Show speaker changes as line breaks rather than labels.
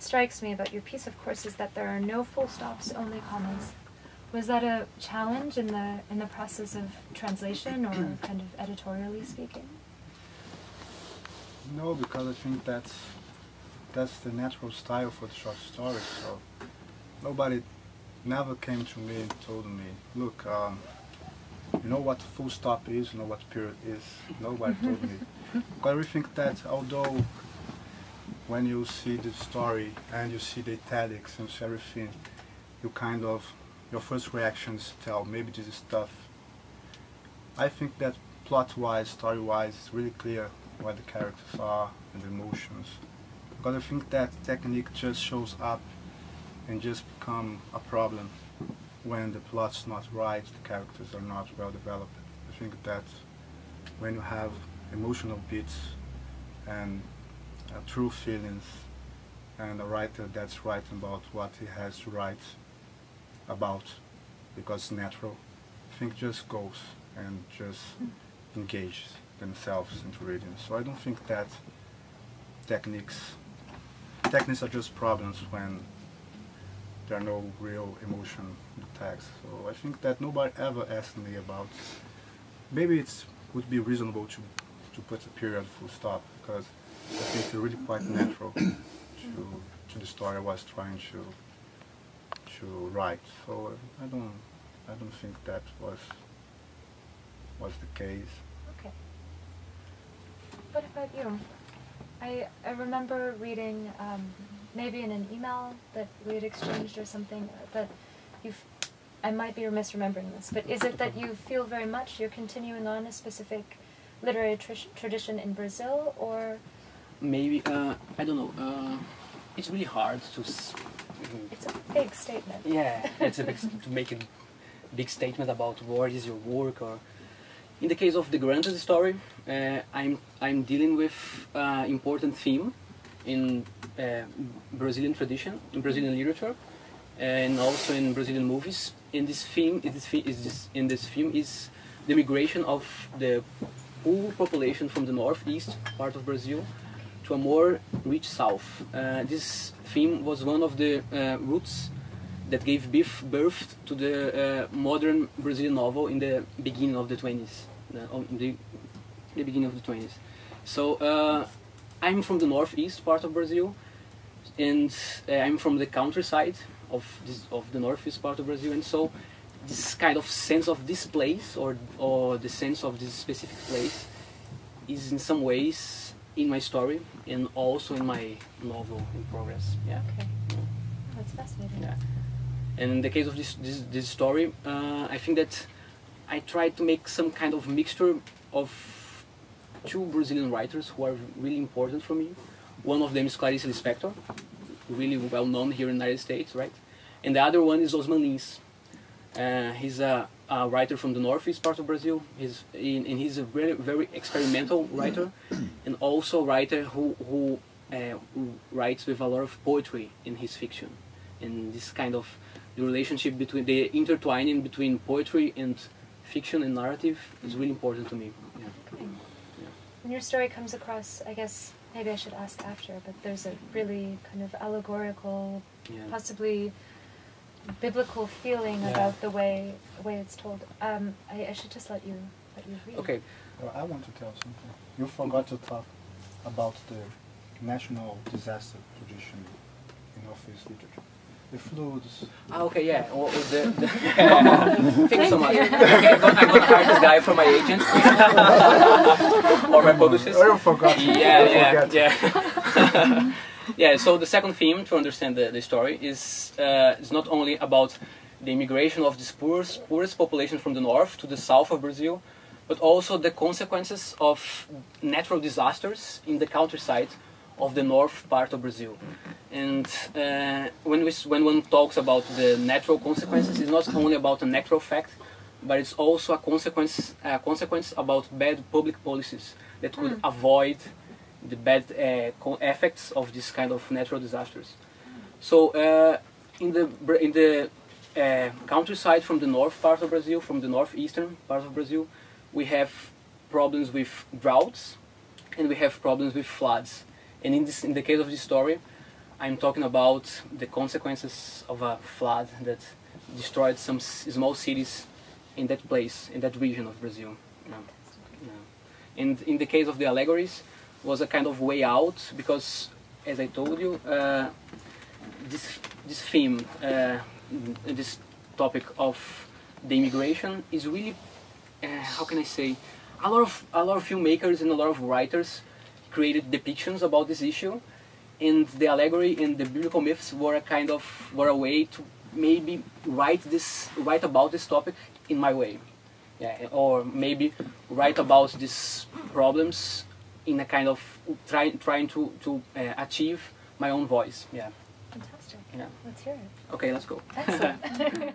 strikes me about your piece, of course, is that there are no full stops, only commas. Was that a challenge in the process of translation, or kind of editorially speaking?
No, because I think that's the natural style for the short story. So nobody never came to me and told me, look, you know what full stop is, you know what period is. Nobody told me. But I think that although when you see the story and you see the italics and everything, you kind of, your first reactions tell maybe this is tough. I think that plot-wise, story-wise, it's really clear what the characters are and the emotions. Because I think that technique just shows up and just become a problem when the plot's not right, the characters are not well developed. I think that when you have emotional beats and true feelings and a writer that's writing about what he has to write about because it's natural, I think just goes and just engages themselves into reading. So I don't think that techniques are just problems when there are no real emotion in the text. So I think that nobody ever asked me about, maybe it would be reasonable to put a period full stop, because I think it's really quite natural to the story I was trying to write. So I don't think that was the case.
Okay. What about you? I remember reading, maybe in an email that we had exchanged or something, that I might be misremembering this, but is it that you feel very much you're continuing on a specific literary tradition in Brazil, or?
Maybe, I don't know, it's really hard to...
It's a big statement.
Yeah, it's a big, to make a big statement about what is your work, or... In the case of the Granta story, I'm dealing with important theme in Brazilian tradition, in Brazilian literature, and also in Brazilian movies. In this film, is the migration of the poor population from the northeast part of Brazil to a more rich south. This theme was one of the roots that gave birth to the modern Brazilian novel in the beginning of the 20s. The beginning of the 20s. So I'm from the northeast part of Brazil, and I'm from the countryside of the northeast part of Brazil, and so this kind of sense of this place, or the sense of this specific place, is in some ways in my story and also in my novel in progress. Yeah.
Okay. That's fascinating.
Yeah. And in the case of this story, I think that I tried to make some kind of mixture of two Brazilian writers who are really important for me. One of them is Clarice Lispector, really well known here in the United States, right? And the other one is Osman Lins. He's a writer from the northeast part of Brazil. He's a very, very experimental writer, and also a writer who writes with a lot of poetry in his fiction. And this kind of the relationship between the intertwining between poetry and fiction and narrative is really important to me. Yeah.
Okay. Yeah. And your story comes across, I guess, maybe I should ask after, but there's a really kind of allegorical, possibly biblical feeling about the way it's told. I should just let you read.
Okay.
Well, I want to tell something. You forgot to talk about the national disaster tradition in Northeast literature. The floods.
Okay, yeah. Well, thank you so much. I'm gonna hire this guy for my agent or my publicist.
Oh, you forgot.
Yeah. Yeah. So the second theme to understand the story is not only about the immigration of this poorest population from the north to the south of Brazil, but also the consequences of natural disasters in the countryside of the north part of Brazil. And when one talks about the natural consequences, it's not only about a natural fact, but it's also a consequence about bad public policies that could avoid the bad effects of this kind of natural disasters. So in the countryside from the north part of Brazil, from the northeastern part of Brazil, we have problems with droughts and we have problems with floods. And in the case of this story, I'm talking about the consequences of a flood that destroyed some small cities in that place, in that region of Brazil. Yeah. Yeah. And in the case of the allegories, was a kind of way out, because, as I told you, this theme, this topic of the immigration is really, how can I say, a lot of filmmakers and a lot of writers created depictions about this issue, and the allegory and the biblical myths were a way to maybe write about this topic in my way, yeah, or maybe write about these problems in a kind of trying to achieve my own voice. Yeah.
Fantastic.
Yeah.
Let's hear it.
Okay, let's go.
Excellent.